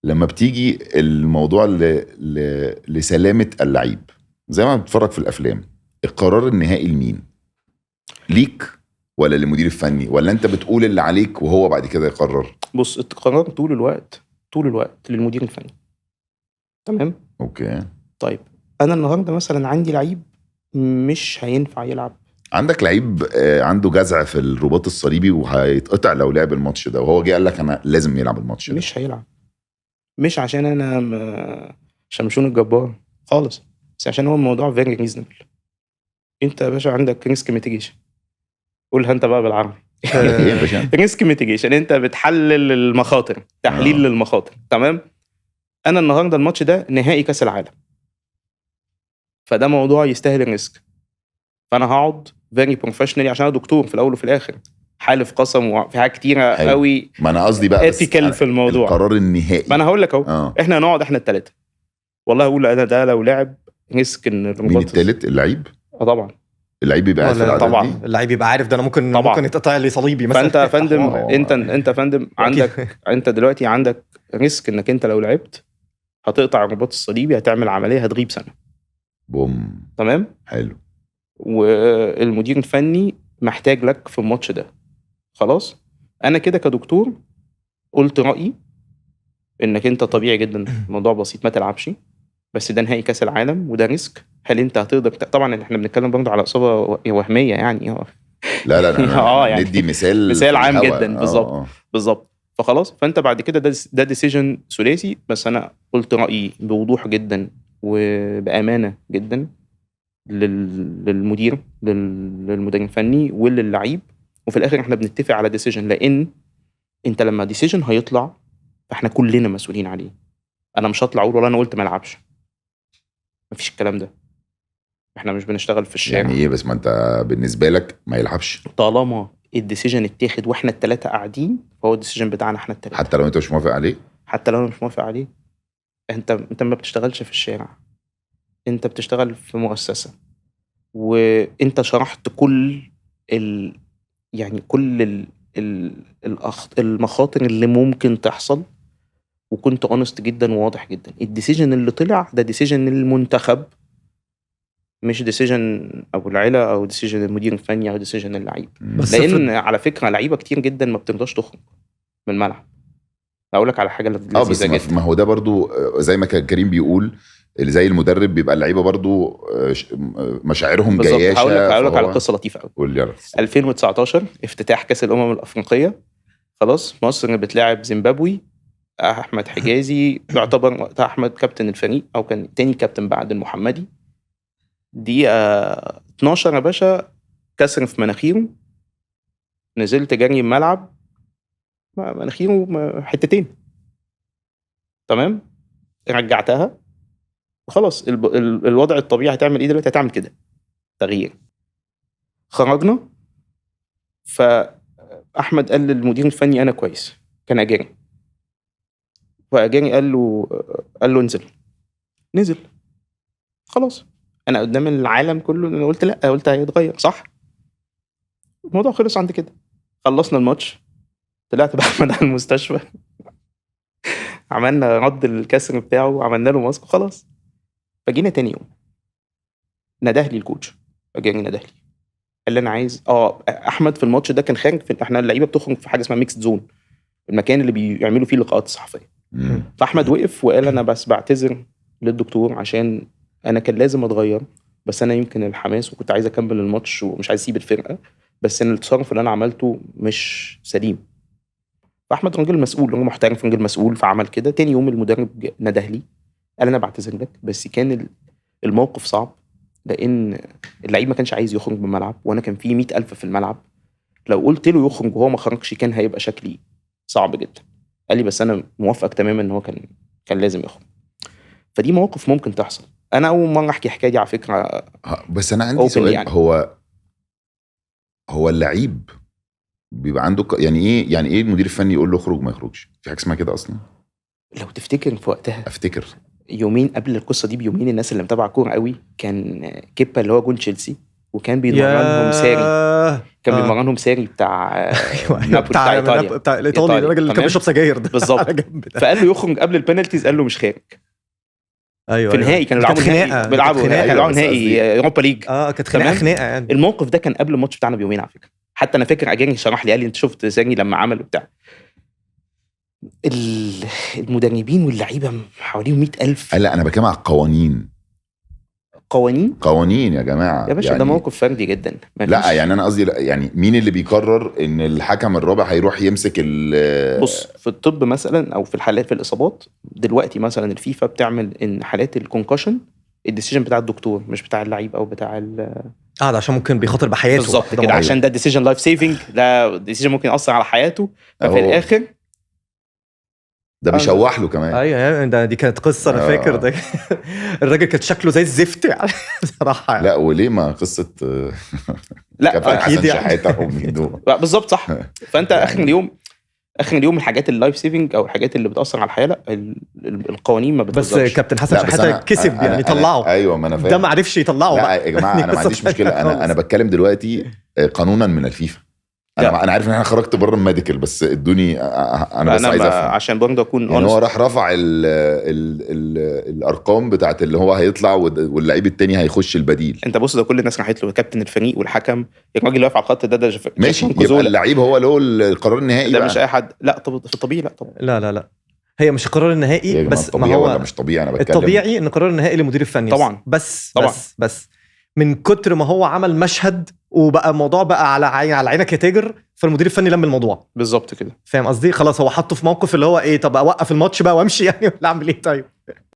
لما بتيجي الموضوع لسلامة اللعيب زي ما بتتفرج في الافلام، القرار النهائي لمين؟ ليك ولا للمدير الفني، ولا انت بتقول اللي عليك وهو بعد كده يقرر؟ بص، القرار طول الوقت للمدير الفني. تمام. اوكي. طيب انا النهارده مثلا عندي لعيب مش هينفع يلعب. عندك لعيب عنده جزع في الرباط الصليبي وهيتقطع لو لعب الماتش ده، وهو جه قال لك انا لازم يلعب الماتش ده. مش هيلعب، مش عشان انا شمشون الجبار خالص، بس عشان هو الموضوع فيري ريزنبل. انت يا باشا عندك ريسك ميتيجيشن، قولها انت بقى بالعربي. ايه يا باشا؟ ريسك ميتيجيشن، انت بتحلل المخاطر، تحليل للمخاطر. تمام. انا النهارده الماتش ده نهائي كاس العالم، فده موضوع يستاهل الريسك، فانا هقعد فيري بروفيشنالي عشان انا دكتور في الاول وفي الاخر، حالف قسم وفي حاجات كتيره قوي. ما انا قصدي بقى ethical في الموضوع، القرار النهائي. ما انا هقول لك اهو. احنا هنقعد احنا الثلاثه، والله اقول انا ده لو لعب ريسك ان مين الثالث؟ اللعيب. طبعا اللعيب يبقى قاعد في العدد طبعا دي. اللعيب يبقى عارف ده انا ممكن يتقطع لي صليبي مثلا. فانت يا فندم انت فندم عندك انت دلوقتي عندك ريسك انك انت لو لعبت هتقطع الرباط الصليبي، هتعمل عمليه هتغيب سنه. بوم. تمام. حلو. والمدير الفني محتاج لك في الماتش ده. خلاص انا كده كدكتور قلت رايي انك انت طبيعي جدا، الموضوع بسيط، ما تلعبش، بس ده نهائي كاس العالم وده ريسك. هل انت هتقدر طبعا احنا بنتكلم برضه على اصابه وهميه يعني. لا يعني ندي مثال عام جدا. بالظبط. فخلاص، فانت بعد كده ده ديسيجن ثلاثي، بس انا قلت رايي بوضوح جدا وبامانه جدا للمدير الفني وللعيب، وفي الاخر احنا بنتفق على ديسيجن، لان انت لما ديسيجن هيطلع فاحنا كلنا مسؤولين عليه. انا مش هطلع اقول والله انا قلت ما العبش، مفيش الكلام ده. احنا مش بنشتغل في الشارع. يعني ايه؟ بس ما انت بالنسبه لك ما يلعبش طالما الديسيجن اتاخد واحنا الثلاثه قاعدين، فهو الديسيجن بتاعنا احنا الثلاثه، حتى لو انت مش موافق عليه. حتى لو انا مش موافق عليه. انت ما بتشتغلش في الشارع، انت بتشتغل في مؤسسه، وانت شرحت كل يعني كل المخاطر اللي ممكن تحصل، وكنت اونست جدا وواضح جدا. الديسيجن اللي طلع ده ديسيجن المنتخب، مش ديسيجن ابو العيله او ديسيجن المدير الفني او ديسيجن اللعيب. لان على فكره لعيبه كتير جدا ما بترضاش تخرج من الملعب. اقول لك على حاجه لذيذه جدا. ما هو ده برضو زي ما كان كريم بيقول، اللي زي المدرب بيبقى اللعيبه برضو مشاعرهم جياشه. هقول لك على قصه لطيفه قوي. قول لي. 2019 افتتاح كاس الافريقيه، خلاص مصر بتلاعب زيمبابوي. احمد حجازي يعتبر وقتها احمد كابتن الفريق، او كان تاني كابتن بعد المحمدي. دقيقه 12 يا باشا كسر في مناخيره، نزلت جري الملعب مناخيره حتتين. تمام. رجعتها وخلاص. الوضع الطبيعي هتعمل ايه دلوقتي؟ هتعمل كده تغيير. خرجنا، فاحمد قال للمدير الفني انا كويس، كان اجاري، فاجاري قال له نزل. خلاص انا قدام العالم كله انا قلت لا، قلت هيتغير صح. الموضوع خلص عند كده. خلصنا الماتش، طلعت باحمد على المستشفى، عملنا رد الكسر بتاعه وعملنا له ماسك وخلاص. فجينا تاني يوم نده لي الكوتش، اجاني نده لي قال لي انا عايز احمد في الماتش ده كان خارج احنا اللعيبه بتخرج في حاجه اسمها ميكس زون، المكان اللي بيعملوا فيه اللقاءات الصحفيه. فاحمد وقف وقال انا بس بعتذر للدكتور عشان انا كان لازم اتغير، بس انا يمكن الحماس وكنت عايز اكمل الماتش ومش عايز اسيب الفرقه، بس ان التصرف اللي انا عملته مش سليم. فاحمد راجل مسؤول، راجل محترم، راجل مسؤول، فعمل كده. تاني يوم المدرب نده لي قال انا بعتذر لك، بس كان الموقف صعب لان اللعيب ما كانش عايز يخرج من الملعب، وانا كان في 100,000 في الملعب. لو قلت له يخرج وهو ما خرجش كان هيبقى شكلي صعب جدا. قال لي بس انا موافق تماما ان هو كان لازم يخرج. فدي مواقف ممكن تحصل. انا اول مره احكي حكايه دي على فكره، بس انا عندي سؤال يعني. هو اللعيب بيبقى عنده يعني ايه المدير الفني يقول له اخرج ما يخرجش؟ في حاجه اسمها كده اصلا؟ لو تفتكر في وقتها، افتكر يومين قبل القصه دي بيومين، الناس اللي متابعه كوره قوي كان كيبا اللي هو جون تشيلسي وكان بيمرنهم ساري، كان بيمرنهم ساري بتاع نابولي بتاع ايطاليا، بتاع الايطالي، الراجل اللي كان بيشرب سجاير ده بالظبط. فقال له يخرج قبل البنالتيز، قال له مش خارج. ايوه في النهائي كانوا بيلعبوا نهائي اوروبا ليج. كانت خناقه يعني. الموقف ده كان قبل الماتش بتاعنا بيومين على فكره. حتى انا فاكر اجاني شرح لي، قال لي انت شفت ساني لما عمل بتاع المدربين واللعيبه حواليهم 100,000. لا انا بتكلم على القوانين. قوانين يا جماعه يا باشا يعني ده موقف فردي جدا. لا يعني انا قصدي يعني مين اللي بيقرر ان الحكم الرابع هيروح يمسك بص في الطب مثلا او في الحالات في الاصابات دلوقتي مثلا الفيفا بتعمل ان حالات الكونكشن الديسيجن بتاع الدكتور مش بتاع اللعيب او بتاع ده عشان ممكن بيخاطر بحياته بالظبط كده، عشان ده ديسيجن لايف سيفنج، ده ديسيجن ممكن يأثر على حياته. ففي الاخر ده بيشوح له كمان. ايوه دي كانت قصه انا فاكر ده الراجل كان شكله زي الزفت يعني صراحه يعني. لا وليه ما قصه لا اكيد يعني بالظبط صح. فانت يعني اخر اليوم الحاجات اللايف سيفنج او الحاجات اللي بتاثر على الحياه، لا القوانين ما بتهزرش. بس كابتن حسن شحاته كسب يعني طلعه. ايوه ما انا فاهم ده ما عرفش يطلعه. لا يا جماعه انا ما عنديش مشكله. انا بتكلم دلوقتي قانونا من الفيفا. انا عارف ان انا خرجت بره الميديكال، بس ادوني انا بس عايز افهم عشان برضه اكون يعني هو راح رفع الارقام بتاعت اللي هو هيطلع واللعيب التاني هيخش البديل. انت بص ده كل الناس راحت له، كابتن الفريق والحكم، الراجل اللي واقف على الخط ده ماشي، يبقى اللعيب هو له القرار النهائي ده مش اي حد. لا في الطبيعي لا طبعا لا هي مش القرار النهائي بس ما هو ولا مش طبيعي. انا بتكلم الطبيعي ان القرار النهائي للمدير الفني طبعا بس من كتر ما هو عمل مشهد وبقى الموضوع بقى على عينك يا تاجر، فالمدير الفني لم الموضوع بالظبط كده. فاهم قصدي؟ خلاص هو حطه في موقف اللي هو ايه، طب اوقف الماتش بقى وامشي يعني ولا اعمل ايه؟ طيب